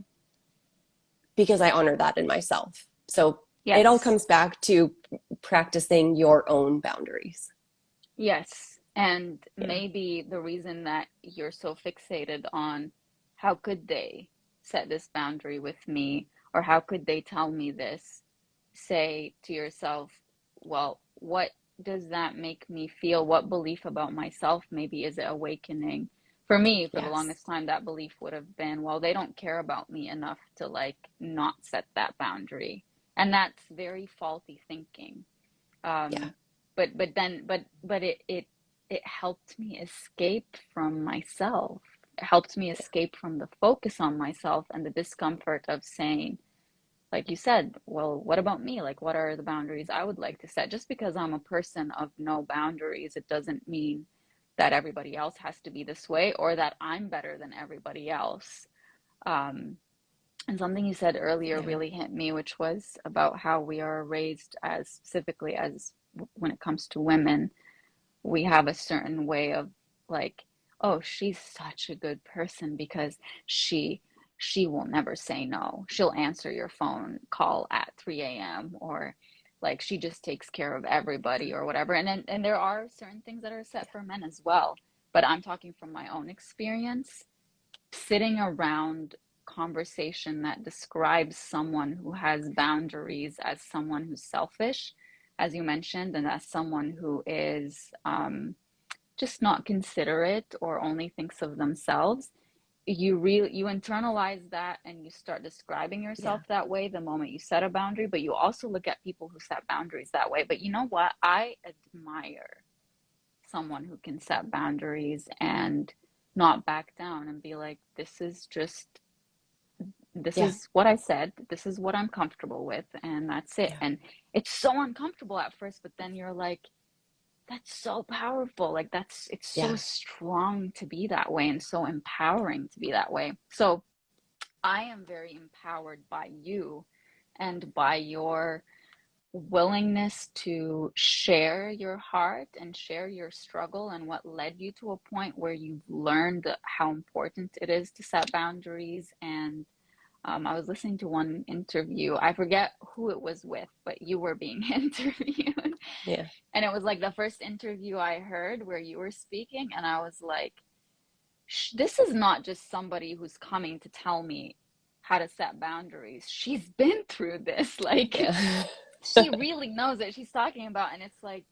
S2: because I honor that in myself. So it all
S1: Yes.
S2: comes back to practicing your own boundaries.
S1: Yes. And
S2: Yeah.
S1: maybe the reason that you're so fixated on how could they set this boundary with me or how could they tell me this, say to yourself, well, what does that make me feel? What belief about myself maybe is it awakening? For me, for the
S2: Yes.
S1: longest time, that belief would have been, well, they don't care about me enough to like not set that boundary. And that's very faulty thinking.
S2: Yeah.
S1: Um, but then but it helped me escape from myself. helped me escape from the focus on myself and the discomfort of saying, like you said, well, what about me? Like, what are the boundaries I would like to set? Just because I'm a person of no boundaries, it doesn't mean that everybody else has to be this way or that I'm better than everybody else. Um, and something you said earlier
S2: Yeah.
S1: really hit me, which was about how we are raised as specifically as when it comes to women, we have a certain way of like, oh, she's such a good person because she she will never say no. She'll answer your phone call at 3 a.m. or like she just takes care of everybody or whatever. And there are certain things that are set for men as well. But I'm talking from my own experience, sitting around conversation that describes someone who has boundaries as someone who's selfish, as you mentioned, and as someone who is just not considerate or only thinks of themselves. You internalize that and you start describing
S2: Yeah.
S1: yourself that way the moment you set a boundary, but you also look at people who set boundaries that way. But you know what? I admire someone who can set boundaries and not back down and be like, this
S2: Yeah.
S1: is what I said, this is what I'm comfortable with, and that's it.
S2: Yeah.
S1: And it's so uncomfortable at first, but then you're like, that's so powerful. Like it's so
S2: Yeah.
S1: strong to be that way and so empowering to be that way. So I am very empowered by you and by your willingness to share your heart and share your struggle and what led you to a point where you've learned how important it is to set boundaries. And I was listening to one interview. I forget who it was with, but you were being interviewed.
S2: Yeah.
S1: And it was like the first interview I heard where you were speaking. And I was like, this is not just somebody who's coming to tell me how to set boundaries. She's been through this. Like,
S2: Yeah.
S1: she really knows what she's talking about. And it's like,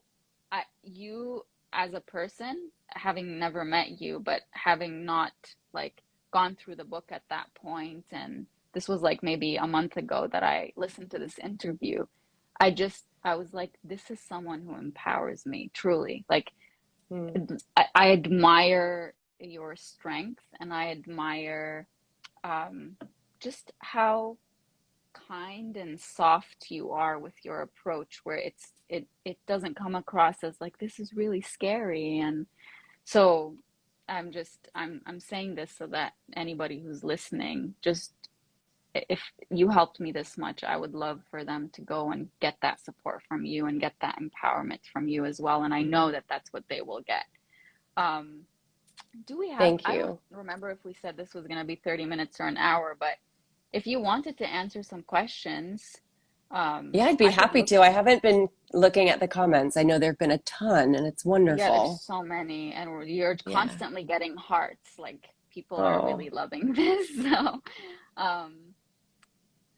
S1: you as a person, having never met you, but having not like gone through the book at that point, and this was like maybe a month ago that I listened to this interview. I was like, this is someone who empowers me truly. Like,
S2: Mm.
S1: I admire your strength and I admire um, just how kind and soft you are with your approach, where it doesn't come across as like this is really scary. And so I'm saying this so that anybody who's listening, just if you helped me this much, I would love for them to go and get that support from you and get that empowerment from you as well. And I know
S2: Mm.
S1: that that's what they will get. um do we have,
S2: Thank
S1: I don't
S2: you.
S1: remember if we said this was going to be 30 minutes or an hour, but if you wanted to answer some questions,
S2: Yeah, I'd be
S1: I could
S2: happy
S1: look.
S2: to. I haven't been looking at the comments. I know there've been a ton and it's
S1: Yeah, there's
S2: wonderful.
S1: so many, and you're
S2: Yeah.
S1: constantly getting hearts. Like people are
S2: Oh.
S1: really loving this. Um,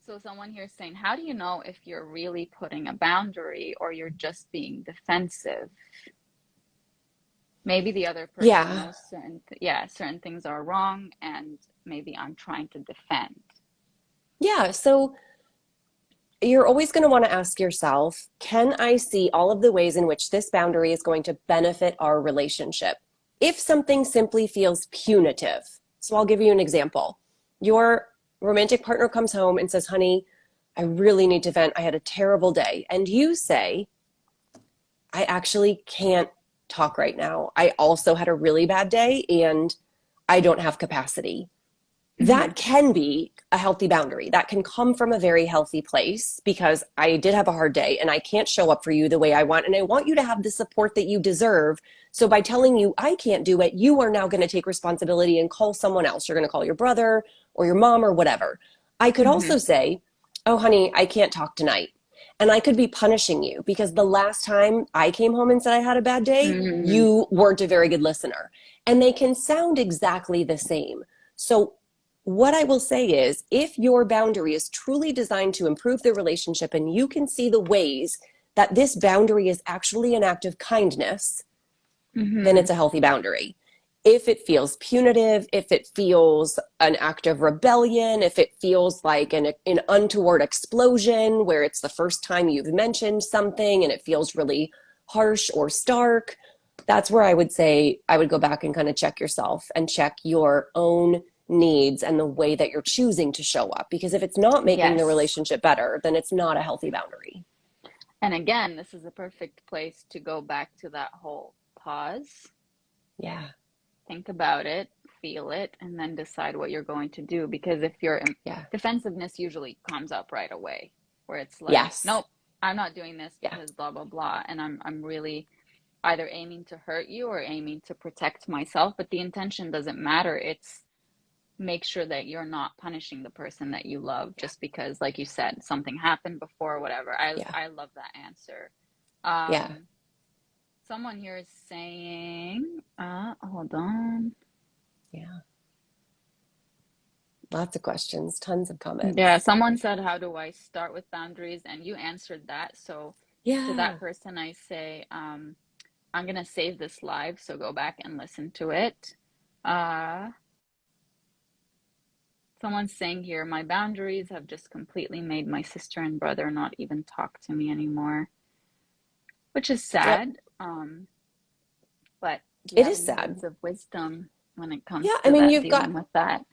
S1: so someone here is saying, how do you know if you're really putting a boundary or you're just being defensive? Maybe the other person
S2: Yeah.
S1: knows yeah, certain things are wrong, and maybe I'm trying to defend.
S2: Yeah. So you're always going to want to ask yourself, can I see all of the ways in which this boundary is going to benefit our relationship? If something simply feels punitive, so I'll give you an example. Your romantic partner comes home and says, honey, I really need to vent. I had a terrible day. And you say, I actually can't talk right now. I also had a really bad day and I don't have capacity.
S1: Hmm.
S2: That can be a healthy boundary. That can come from a very healthy place because I did have a hard day and I can't show up for you the way I want. And I want you to have the support that you deserve. So by telling you I can't do it, you are now going to take responsibility and call someone else. You're going to call your brother or your mom or whatever. I could also
S1: Hmm.
S2: say, oh, honey, I can't talk tonight. And I could be punishing you because the last time I came home and said I had a bad day,
S1: Hmm.
S2: you weren't a very good listener. And they can sound exactly the same. So what I will say is, if your boundary is truly designed to improve the relationship and you can see the ways that this boundary is actually an act of kindness, then
S1: Hmm.
S2: it's a healthy boundary. If it feels punitive, if it feels an act of rebellion, if it feels like an untoward explosion where it's the first time you've mentioned something and it feels really harsh or stark, that's where I would say I would go back and kind of check yourself and check your own needs and the way that you're choosing to show up. Because if it's not making the
S1: Yes.
S2: relationship better, then it's not a healthy boundary.
S1: And again, this is a perfect place to go back to that whole pause,
S2: Yeah.
S1: think about it, feel it, and then decide what you're going to do. Because if your
S2: Yeah.
S1: defensiveness usually comes up right away, where it's like,
S2: Yes.
S1: nope, I'm not doing this
S2: Yeah.
S1: because blah blah blah, and I'm really either aiming to hurt you or aiming to protect myself, but the intention doesn't matter. It's make sure that you're not punishing the person that you love
S2: Yeah.
S1: just because, like you said, something happened before or whatever.
S2: Yeah.
S1: I love that answer.
S2: Yeah.
S1: Um, Someone here is saying, hold on.
S2: Yeah. Lots of questions, tons of
S1: Yeah,
S2: comments.
S1: someone said, how do I start with boundaries? And you answered that. So to that
S2: Yeah.
S1: person, I say, I'm gonna save this live, so go back and listen to it. Uh, Someone's saying here, my boundaries have just completely made my sister and brother not even talk to me anymore, which is
S2: Yep.
S1: sad. But do you
S2: It
S1: have
S2: is
S1: any
S2: sad.
S1: words of wisdom when it
S2: Yeah.
S1: comes
S2: I
S1: to
S2: mean,
S1: that,
S2: you've got,
S1: dealing with that?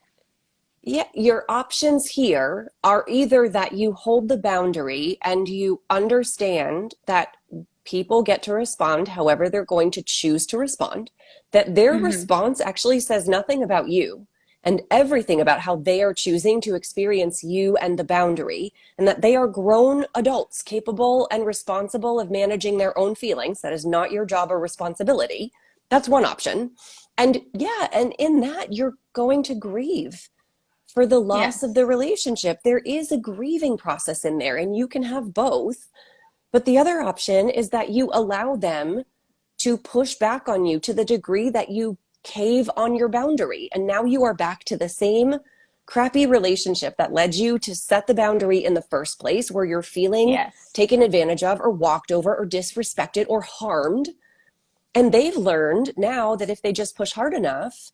S2: yeah, your options here are either that you hold the boundary and you understand that people get to respond however they're going to choose to respond, that their
S1: Mm-hmm.
S2: response actually says nothing about you and everything about how they are choosing to experience you and the boundary, and that they are grown adults capable and responsible of managing their own feelings. That is not your job or responsibility. That's one option. And yeah, and in that, you're going to grieve for the loss of the
S1: Yes.
S2: relationship. There is a grieving process in there, and you can have both. But the other option is that you allow them to push back on you to the degree that you cave on your boundary. And now you are back to the same crappy relationship that led you to set the boundary in the first place, where you're feeling
S1: Yes.
S2: taken advantage of or walked over or disrespected or harmed. And they've learned now that if they just push hard enough,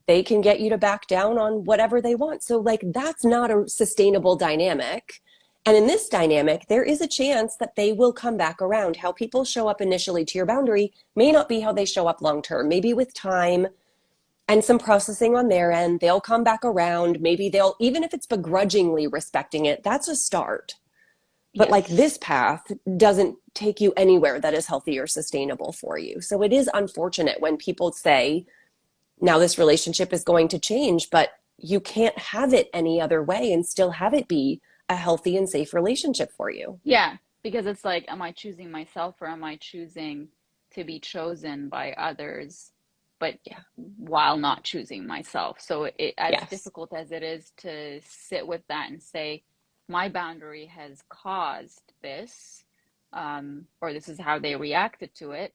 S2: they can get you to back down on whatever they want. So, like, that's not a sustainable dynamic. And in this dynamic, there is a chance that they will come back around. How people show up initially to your boundary may not be how they show up long term. Maybe with time and some processing on their end, they'll come back around. Maybe they'll, even if it's begrudgingly respecting it, that's a start. But like,
S1: Yes.
S2: this path doesn't take you anywhere that is healthy or sustainable for you. So it is unfortunate when people say, now this relationship is going to change, but you can't have it any other way and still have it be a healthy and safe relationship for you.
S1: Yeah, because it's like, am I choosing myself or am I choosing to be chosen by others, but
S2: Yeah.
S1: while not choosing myself? So as
S2: Yes.
S1: difficult as it is to sit with that and say, my boundary has caused this, or this is how they reacted to it,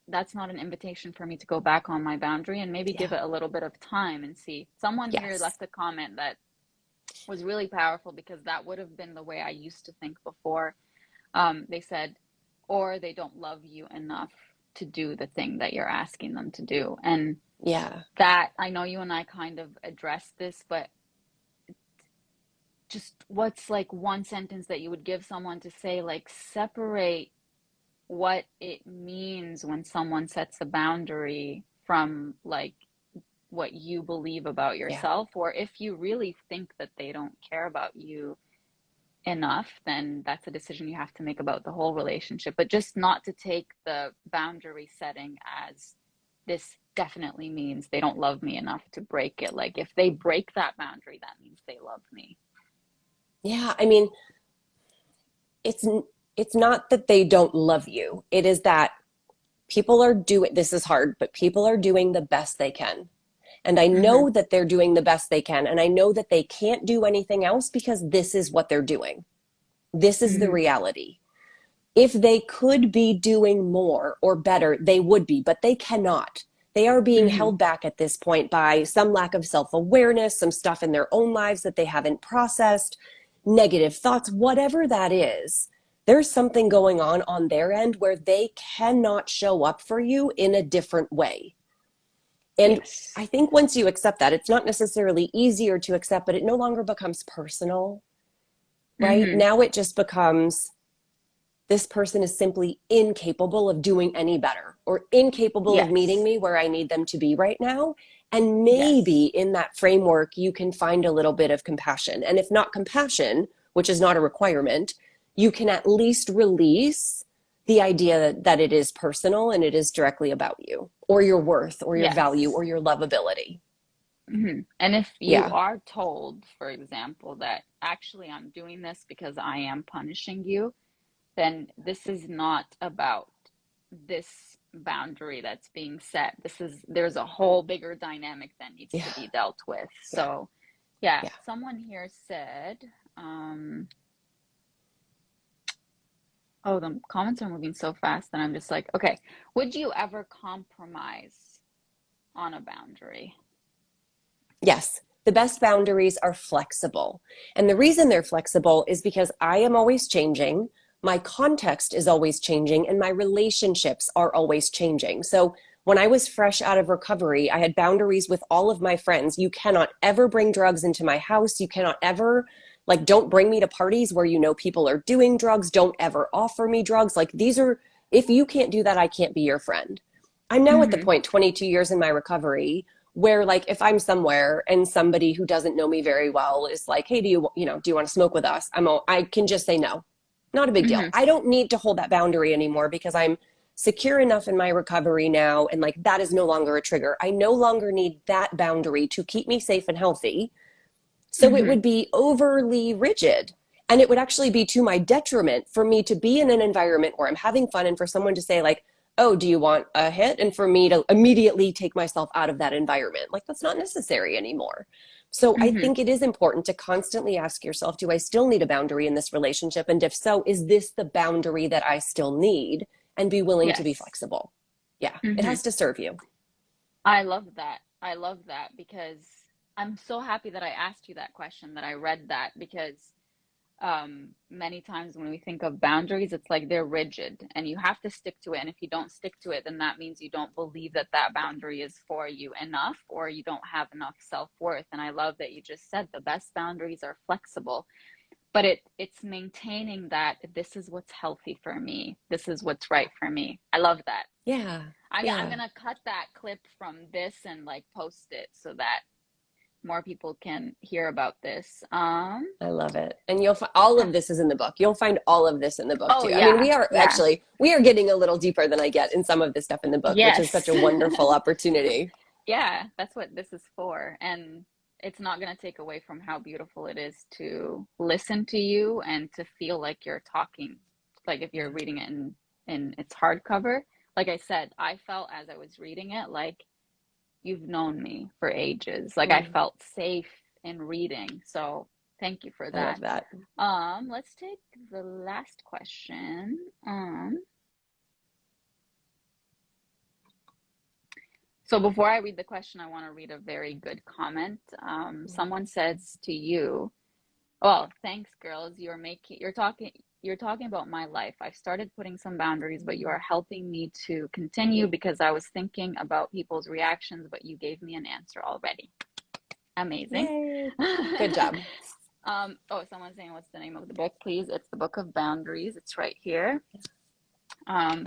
S1: that's not an invitation for me to go back on my boundary and maybe give
S2: Yeah.
S1: it a little bit of time and see. Someone here
S2: Yes.
S1: left a comment that was really powerful because that would have been the way I used to think before. They said, or they don't love you enough to do the thing that you're asking them to do. And
S2: Yeah.
S1: that, I know you and I kind of addressed this, but just what's like one sentence that you would give someone to say, like, separate what it means when someone sets a boundary from like what you believe about
S2: Yeah.
S1: yourself, or if you really think that they don't care about you enough, then that's a decision you have to make about the whole relationship. But just not to take the boundary setting as this definitely means they don't love me enough to break it. Like if they break that boundary, that means they love me.
S2: Yeah. I mean, it's it's not that they don't love you. It is that people are doing, this is hard, but people are doing the best they can. And I
S1: Mm-hmm.
S2: know that they're doing the best they can. And I know that they can't do anything else because this is what they're doing. This is the
S1: Mm-hmm.
S2: reality. If they could be doing more or better, they would be, but they cannot. They are being
S1: Mm-hmm.
S2: held back at this point by some lack of self awareness, some stuff in their own lives that they haven't processed, negative thoughts, whatever that is. There's something going on their end where they cannot show up for you in a different way. And
S1: Yes.
S2: I think once you accept that, it's not necessarily easier to accept, but it no longer becomes personal, right?
S1: Mm-hmm.
S2: Now it just becomes, this person is simply incapable of doing any better or incapable of meeting
S1: Yes.
S2: me where I need them to be right now. And maybe
S1: Yes.
S2: in that framework, you can find a little bit of compassion. And if not compassion, which is not a requirement, you can at least release the idea that it is personal and it is directly about you or your worth or your value
S1: Yes.
S2: or your lovability.
S1: And if you
S2: Yeah.
S1: are told, for example, that actually I'm doing this because I am punishing you, then this is not about this boundary that's being set. There's a whole bigger dynamic that needs
S2: Yeah.
S1: to be dealt with.
S2: Yeah.
S1: So, yeah,
S2: Yeah.
S1: someone here said, oh, the comments are moving so fast that I'm just like, okay, would you ever compromise on a boundary?
S2: Yes, the best boundaries are flexible. And the reason they're flexible is because I am always changing, my context is always changing, and my relationships are always changing. So when I was fresh out of recovery, I had boundaries with all of my friends. You cannot ever bring drugs into my house. You cannot ever, like, don't bring me to parties where you know people are doing drugs. Don't ever offer me drugs. Like, these are, if you can't do that, I can't be your friend. I'm now at the
S1: Mm-hmm.
S2: point, 22 years in my recovery, where like if I'm somewhere and somebody who doesn't know me very well is like, hey, do you want to smoke with us? I can just say no. Not a big deal.
S1: Mm-hmm.
S2: I don't need to hold that boundary anymore because I'm secure enough in my recovery now, and like that is no longer a trigger. I no longer need that boundary to keep me safe and healthy. So it
S1: Mm-hmm.
S2: would be overly rigid. And it would actually be to my detriment for me to be in an environment where I'm having fun and for someone to say, like, oh, do you want a hit? And for me to immediately take myself out of that environment. Like, that's not necessary anymore. So I
S1: Mm-hmm.
S2: think it is important to constantly ask yourself, do I still need a boundary in this relationship? And if so, is this the boundary that I still need? And be willing to be
S1: Yes.
S2: flexible. Yeah, it
S1: Mm-hmm.
S2: has to serve you.
S1: I love that. I love that because I'm so happy that I asked you that question, that I read that, because many times when we think of boundaries, it's like they're rigid and you have to stick to it. And if you don't stick to it, then that means you don't believe that that boundary is for you enough, or you don't have enough self-worth. And I love that you just said the best boundaries are flexible, but it's maintaining that this is what's healthy for me. This is what's right for me. I love that.
S2: Yeah,
S1: I'm
S2: yeah.
S1: gonna cut that clip from this and like post it so that more people can hear about this.
S2: I love it. And you'll find all of this is in the book. You'll find all of this in the book
S1: Oh
S2: too. I mean,
S1: yeah, yeah.
S2: we are getting a little deeper than I get in some of this stuff in the book, which is such
S1: Yes.
S2: a wonderful opportunity.
S1: Yeah, that's what this is for. And it's not going to take away from how beautiful it is to listen to you and to feel like you're talking, like if you're
S2: Yeah.
S1: reading it in its hardcover. Like I said, I felt as I was reading it like you've known me for ages. Like I
S2: Mm,
S1: felt safe in reading. So thank you for
S2: I love
S1: that.
S2: that.
S1: Let's take the last question. So before I read the question, I want to read a very good comment. Someone says to you, "Well, thanks, girls. you're talking about my life. I've started putting some boundaries, but you are helping me to continue because I was thinking about people's reactions, but you gave me an answer already." Amazing.
S2: Yay. Good job.
S1: Oh, someone's saying, what's the name of the book, please? It's the Book of Boundaries. It's right here. Um,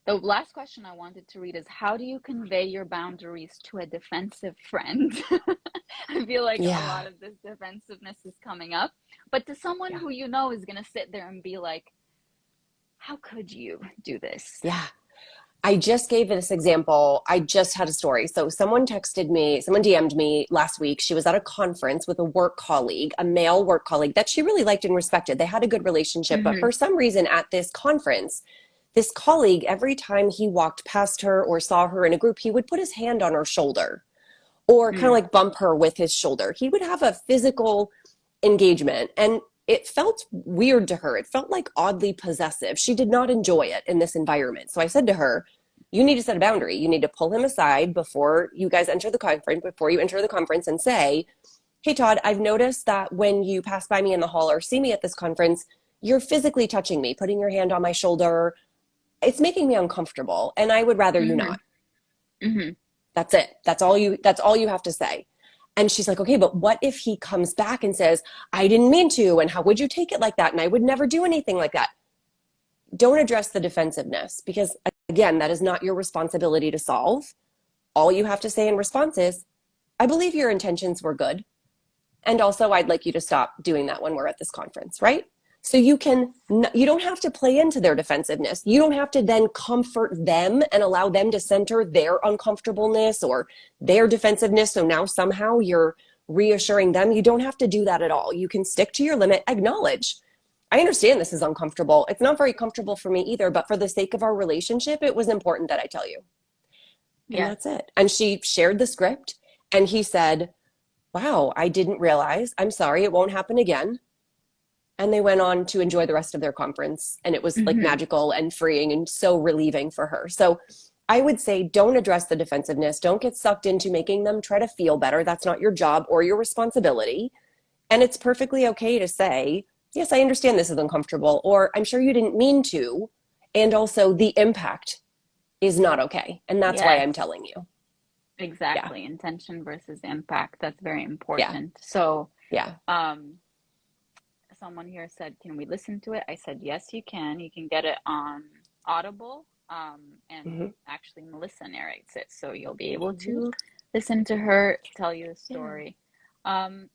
S1: the last question I wanted to read is, how do you convey your boundaries to a defensive friend? I feel like a
S2: Yeah.
S1: lot of this defensiveness is coming up, but to someone
S2: Yeah.
S1: who you know is going to sit there and be like, how could you do this?
S2: Yeah. I just gave this example. I just had a story. So someone DM'd me last week. She was at a conference with a work colleague, a male work colleague that she really liked and respected. They had a good relationship, but
S1: Mm-hmm.
S2: for some reason at this conference, this colleague, every time he walked past her or saw her in a group, he would put his hand on her shoulder or kind of
S1: Mm.
S2: like bump her with his shoulder. He would have a physical engagement and it felt weird to her. It felt like oddly possessive. She did not enjoy it in this environment. So I said to her, you need to set a boundary. You need to pull him aside before you guys enter the conference, before you enter the conference and say, hey, Todd, I've noticed that when you pass by me in the hall or see me at this conference, you're physically touching me, putting your hand on my shoulder. It's making me uncomfortable and I would rather you
S1: Mm-hmm.
S2: not.
S1: Mm-hmm.
S2: That's it. That's all you have to say. And she's like, okay, but what if he comes back and says, I didn't mean to, and how would you take it like that? And I would never do anything like that. don't address the defensiveness because, again, that is not your responsibility to solve. All you have to say in response is, I believe your intentions were good. And also, I'd like you to stop doing that when we're at this conference, right? So you don't have to play into their defensiveness. You don't have to then comfort them and allow them to center their uncomfortableness or their defensiveness. So now somehow you're reassuring them. You don't have to do that at all. You can stick to your limit, acknowledge. I understand this is uncomfortable. It's not very comfortable for me either, but for the sake of our relationship, it was important that I tell you. And
S1: Yes.
S2: that's it. And she shared the script and he said, wow, I didn't realize. I'm sorry, it won't happen again. And they went on to enjoy the rest of their conference. And it was like
S1: Hmm.
S2: magical and freeing and so relieving for her. So I would say don't address the defensiveness. Don't get sucked into making them try to feel better. That's not your job or your responsibility. And it's perfectly okay to say, yes, I understand this is uncomfortable, or I'm sure you didn't mean to. And also, the impact is not okay. And that's why
S1: Yes,
S2: I'm telling you. Yeah,
S1: exactly. Intention versus impact. That's very
S2: yeah,
S1: important. So,
S2: yeah.
S1: um, someone here said, "Can we listen to it?" I said, "Yes, you can. You can get it on Audible." And
S2: Hmm.
S1: actually, Melissa narrates it, so you'll be able
S2: Hmm.
S1: to listen to her tell you the
S2: Yeah.
S1: story. Um,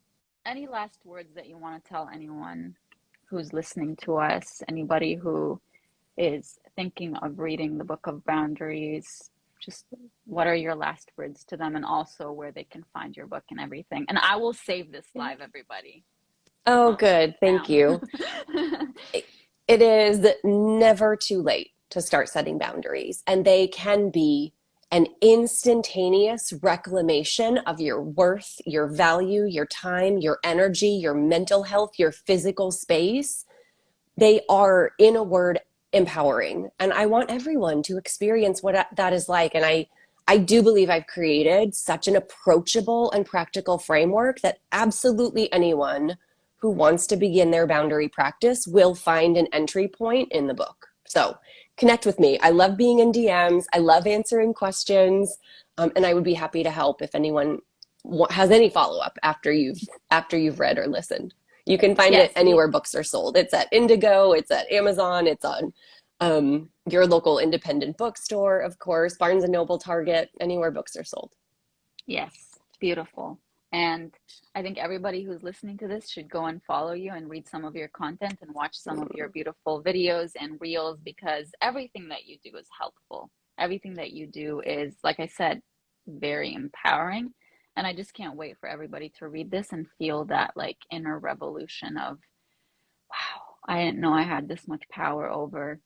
S1: any last words that you want to tell anyone who's listening to us? Anybody who is thinking of reading the Book of Boundaries? Just what are your last words to them, and also where they can find your book and everything. And I will save this live, everybody.
S2: Oh, good. Thank
S1: Bam.
S2: you. It is never too late to start setting boundaries, and they can be an instantaneous reclamation of your worth, your value, your time, your energy, your mental health, your physical space. They are, in a word, empowering. And I want everyone to experience what that is like. And I do believe I've created such an approachable and practical framework that absolutely anyone who wants to begin their boundary practice will find an entry point in the book. So connect with me. I love being in DMs. I love answering questions. And I would be happy to help if anyone has any follow up after you've read or listened. You can find it
S1: Yes, we
S2: anywhere books are sold. It's at Indigo, it's at Amazon, it's on your local independent bookstore, of course, Barnes and Noble, Target, anywhere books are sold.
S1: yes, beautiful. And I think everybody who's listening to this should go and follow you and read some of your content and watch some of your beautiful videos and reels, because everything that you do is helpful. Everything that you do is, like I said, very empowering. And I just can't wait for everybody to read this and feel that like inner revolution of, wow, I didn't know I had this much power over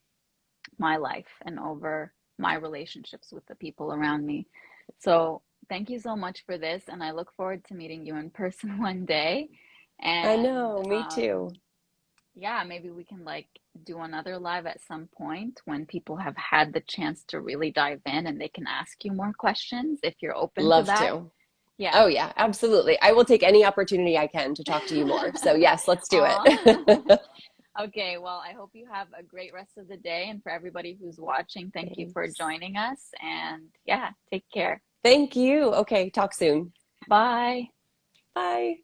S1: my life and over my relationships with the people around me. So, thank you so much for this. And I look forward to meeting you in person one day.
S2: I
S1: And
S2: know, me too.
S1: yeah, maybe we can like do another live at some point when people have had the chance to really dive in and they can ask you more questions if you're open to
S2: Love
S1: that.
S2: to.
S1: Yeah.
S2: Oh, yeah, absolutely. I will take any opportunity I can to talk to you more. So, yes, let's do
S1: Aw.
S2: it.
S1: Okay, well, I hope you have a great rest of the day. And for everybody who's watching, thank you for
S2: Thanks.
S1: joining us. And yeah, take care.
S2: Thank you. Okay, talk soon.
S1: Bye.
S2: Bye.